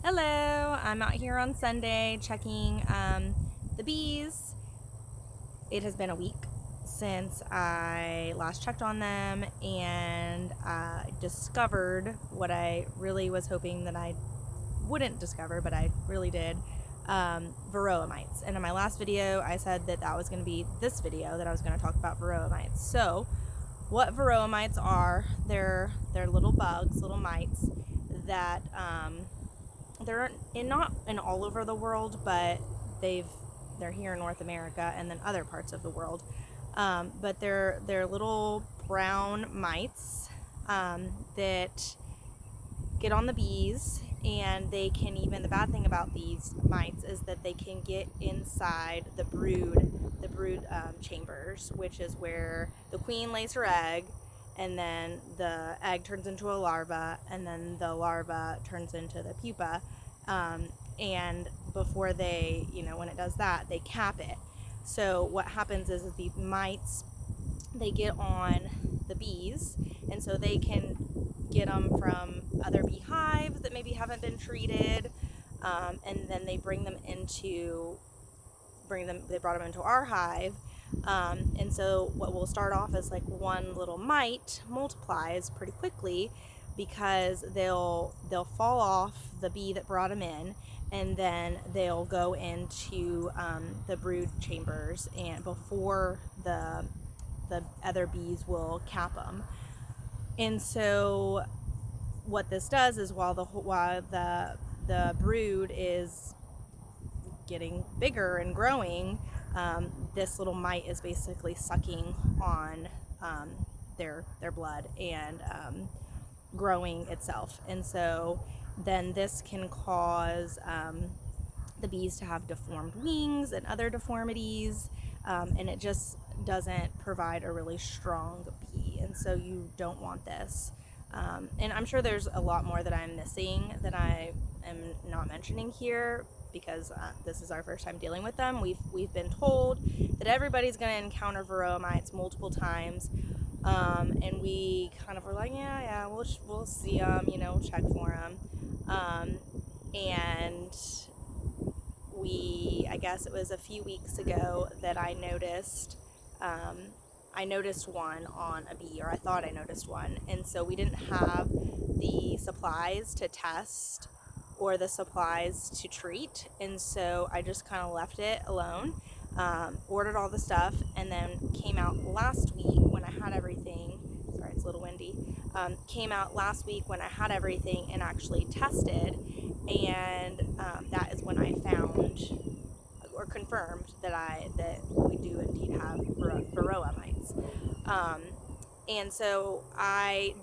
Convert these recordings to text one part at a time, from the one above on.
Hello, I'm out here on Sunday checking the bees. It has been a week since I last checked on them, and I discovered what I really was hoping that I wouldn't discover, but I really did. Varroa Mites. And in my last video I said that was going to be this video, that I was going to talk about Varroa Mites. So what Varroa Mites are, they're little bugs, little mites that they're not in all over the world, but they're here in North America and then other parts of the world. But they're little brown mites that get on the bees, and they can even, the bad thing about these mites is that they can get inside the brood chambers, which is where the queen lays her egg, and then the egg turns into a larva, and then the larva turns into the pupa. And before they, when it does that, they cap it. So what happens is the mites, they get on the bees, and so they can get them from other beehives that maybe haven't been treated, and then they brought them into our hive. And so what will start off as like one little mite multiplies pretty quickly, because they'll fall off the bee that brought them in, and then they'll go into the brood chambers, and before the other bees will cap them. And so what this does is, while the brood is getting bigger and growing, this little mite is basically sucking on their blood and growing itself. And so then this can cause the bees to have deformed wings and other deformities, and it just doesn't provide a really strong bee, and so you don't want this. And I'm sure there's a lot more that I'm missing that I am not mentioning here, because this is our first time dealing with them. We've been told that everybody's going to encounter Varroa mites multiple times, and we kind of were like, yeah, we'll see them, check for them. And I guess it was a few weeks ago that I noticed one on a bee, or I thought I noticed one, and so we didn't have the supplies to test or the supplies to treat, and so I just kind of left it alone, ordered all the stuff, and then came out last week when I had everything. Sorry, it's a little windy. Came out last week when I had everything and actually tested, and that is when I found or confirmed that we do indeed have Varroa mites. And so I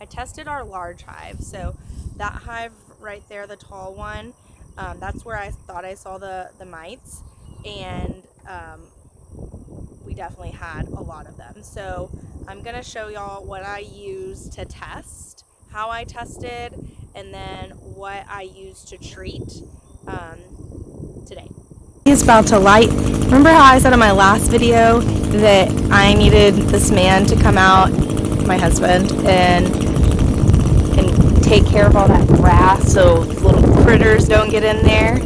tested our large hive. So that hive right there, the tall one, that's where I thought I saw the mites, and we definitely had a lot of them. So I'm gonna show y'all what I used to test, how I tested, and then what I used to treat today. He's about to light. Remember how I said in my last video that I needed this man to come out, my husband, and take care of all that grass so little critters don't get in there?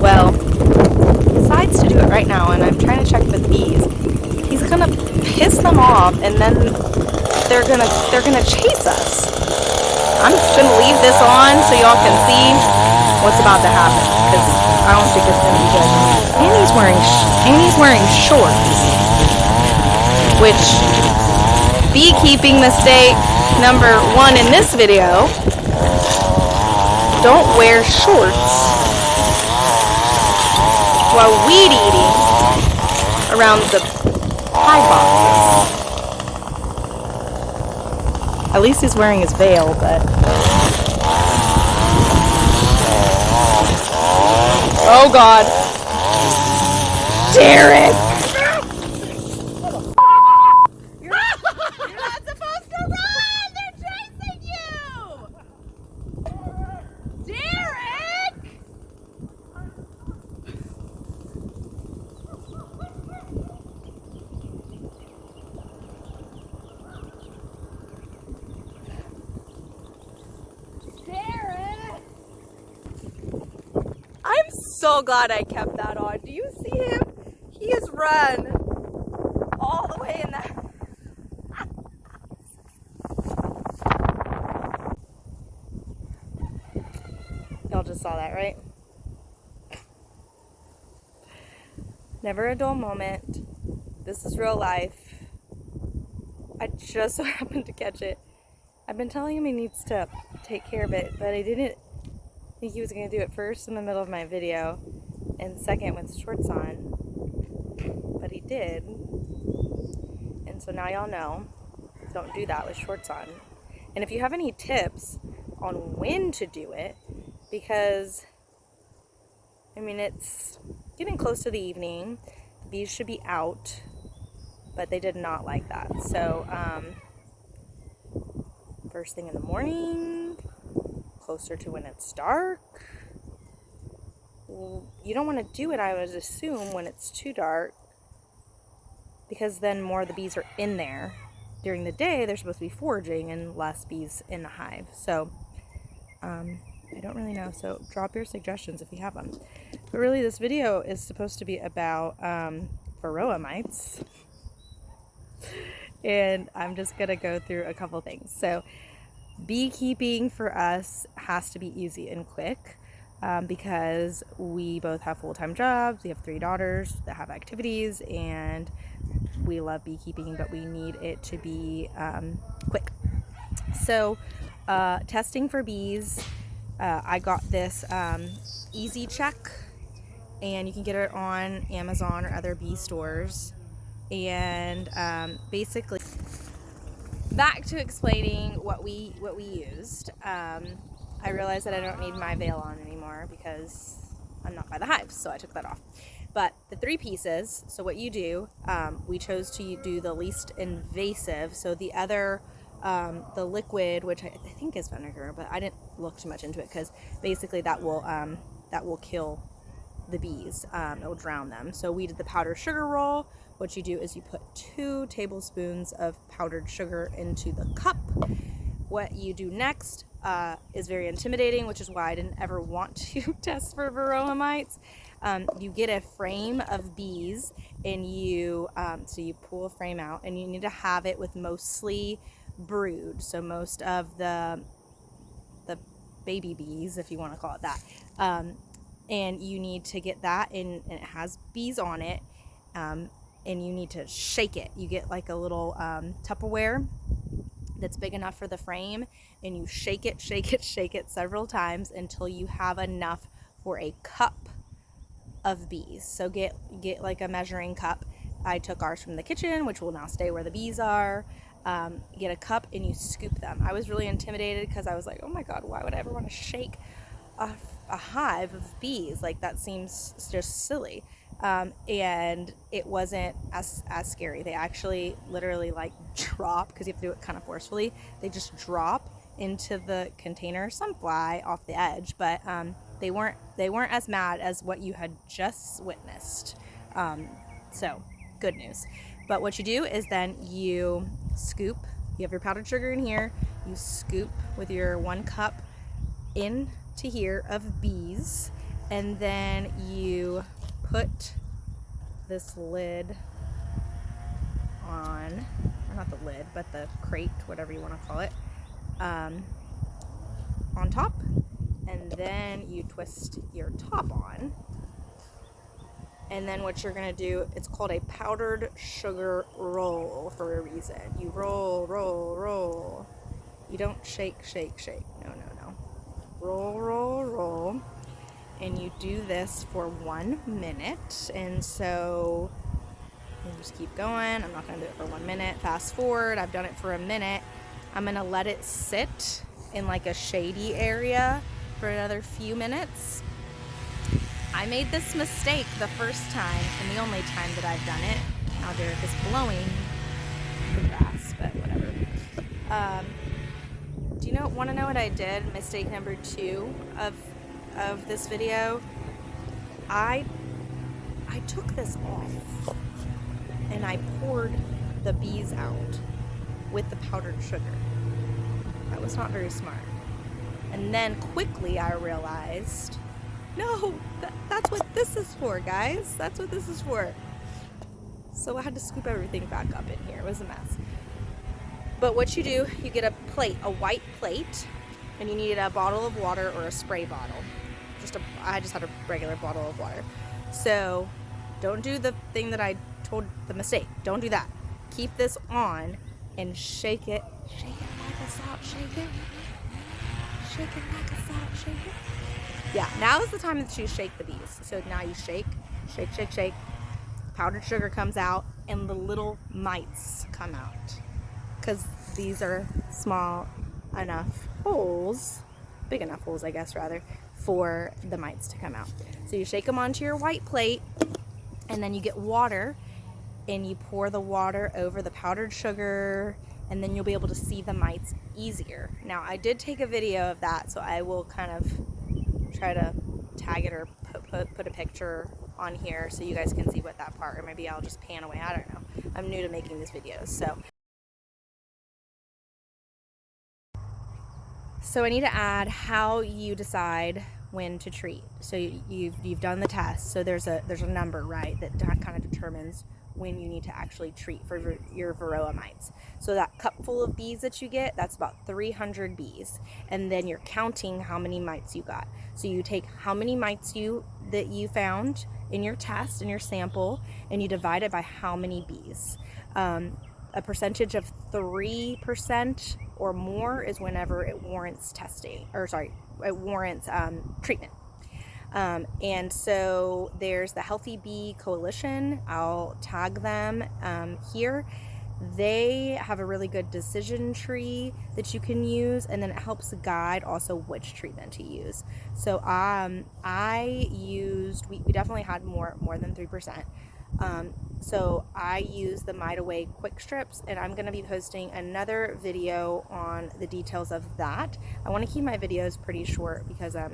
Well, he decides to do it right now, and I'm trying to check the bees. He's gonna piss them off, and then they're gonna chase us. I'm just gonna leave this on so y'all can see what's about to happen, because I don't think it's gonna be good. And he's wearing shorts, which, beekeeping mistake number 1 in this video: don't wear shorts while weed eating around the hive boxes. At least he's wearing his veil, but... Oh God. Derek! You're not supposed to run! They're chasing you! Derek! Derek! so glad I kept that on. Do you see him? He has run all the way in that. Y'all just saw that, right? Never a dull moment. This is real life. I just so happened to catch it. I've been telling him he needs to take care of it, but I didn't think he was going to do it first in the middle of my video and second with shorts on. But he did. And so now y'all know, don't do that with shorts on. And if you have any tips on when to do it, because I mean, it's getting close to the evening. The bees should be out, but they did not like that. So, first thing in the morning, closer to when it's dark. You don't want to do it, I would assume, when it's too dark, because then more of the bees are in there. During the day, they're supposed to be foraging and less bees in the hive. So, I don't really know, so drop your suggestions if you have them. But really, this video is supposed to be about Varroa Mites. And I'm just going to go through a couple things. So, beekeeping for us has to be easy and quick because we both have full-time jobs. We have 3 daughters that have activities, and we love beekeeping, but we need it to be quick. So, testing for bees. I got this Easy Check, and you can get it on Amazon or other bee stores. And basically, back to explaining what we used. I realized that I don't need my veil on anymore because I'm not by the hives, so I took that off. But the 3 pieces. So what you do, we chose to do the least invasive. So the other. The liquid, which I think is vinegar, but I didn't look too much into it because basically that will kill the bees. It will drown them. So we did the powdered sugar roll. What you do is you put 2 tablespoons of powdered sugar into the cup. What you do next is very intimidating, which is why I didn't ever want to test for Varroa Mites. You get a frame of bees, and you pull a frame out, and you need to have it with mostly brood, so most of the baby bees, if you want to call it that, and you need to get that in, and it has bees on it, and you need to shake it. You get like a little Tupperware that's big enough for the frame, and you shake it several times until you have enough for a cup of bees. So get like a measuring cup. I took ours from the kitchen, which will now stay where the bees are. Get a cup and you scoop them. I was really intimidated because I was like, oh my god, why would I ever want to shake a hive of bees? Like, that seems just silly. And it wasn't as scary. They actually literally like drop, because you have to do it kind of forcefully. They just drop into the container. Some fly off the edge, but they weren't as mad as what you had just witnessed. So good news. But what you do is then you scoop. You have your powdered sugar in here. You scoop with your 1 cup into here of bees, and then you put this lid on, or not the lid, but the crate, whatever you want to call it, on top, and then you twist your top on. And then what you're going to do, it's called a powdered sugar roll for a reason. You roll, roll, roll. You don't shake. No. Roll, roll, roll. And you do this for 1 minute. And so you just keep going. I'm not going to do it for 1 minute. Fast forward, I've done it for a minute. I'm going to let it sit in like a shady area for another few minutes. I made this mistake the first time, and the only time that I've done it. Now Derek is blowing the grass, but whatever. Do you want to know what I did? Mistake number 2 of this video. I took this off, and I poured the bees out with the powdered sugar. That was not very smart. And then quickly I realized No, that's what this is for, guys. That's what this is for. So I had to scoop everything back up in here. It was a mess. But what you do, you get a plate, a white plate, and you need a bottle of water or a spray bottle. I just had a regular bottle of water. So don't do the thing that I told, the mistake. Don't do that. Keep this on and shake it. Shake it like a salt shaker. Shake it like a salt shaker. Yeah, now is the time that you shake the bees. So now you shake, shake, shake, shake. Powdered sugar comes out and the little mites come out. Because these are small enough holes, big enough holes, I guess, rather, for the mites to come out. So you shake them onto your white plate, and then you get water, and you pour the water over the powdered sugar, and then you'll be able to see the mites easier. Now, I did take a video of that, so I will kind of try to tag it or put a picture on here so you guys can see what that part, or maybe I'll just pan away. I don't know. I'm new to making these videos, So I need to add how you decide when to treat. So you've done the test. So there's a number, right, that kind of determines when you need to actually treat for your Varroa mites. So that cup full of bees that you get, that's about 300 bees, and then you're counting how many mites you got. So you take how many mites that you found in your test, in your sample, and you divide it by how many bees. A percentage of 3% or more is whenever it warrants testing, or sorry, it warrants treatment. And so there's the Healthy Bee Coalition. I'll tag them here. They have a really good decision tree that you can use, and then it helps guide also which treatment to use. So I used, we definitely had more than 3%. So I use the Mite Away quick strips, and I'm going to be posting another video on the details of that. I want to keep my videos pretty short because I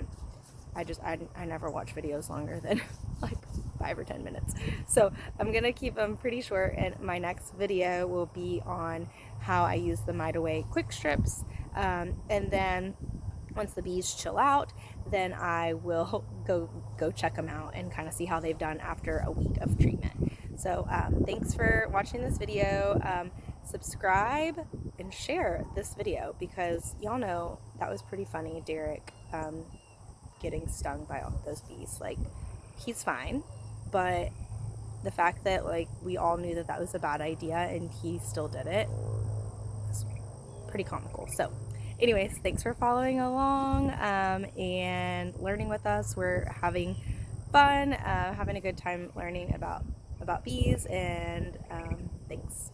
never watch videos longer than like 5 or 10 minutes. So I'm going to keep them pretty short, and my next video will be on how I use the Mite Away quick strips. And then once the bees chill out, then I will go check them out and kind of see how they've done after a week of treatment. So thanks for watching this video. Subscribe and share this video because y'all know that was pretty funny, Derek getting stung by all those bees. Like, he's fine, but the fact that like we all knew that was a bad idea and he still did it was pretty comical. So anyways, thanks for following along and learning with us. We're having fun, having a good time learning about bees, and thanks.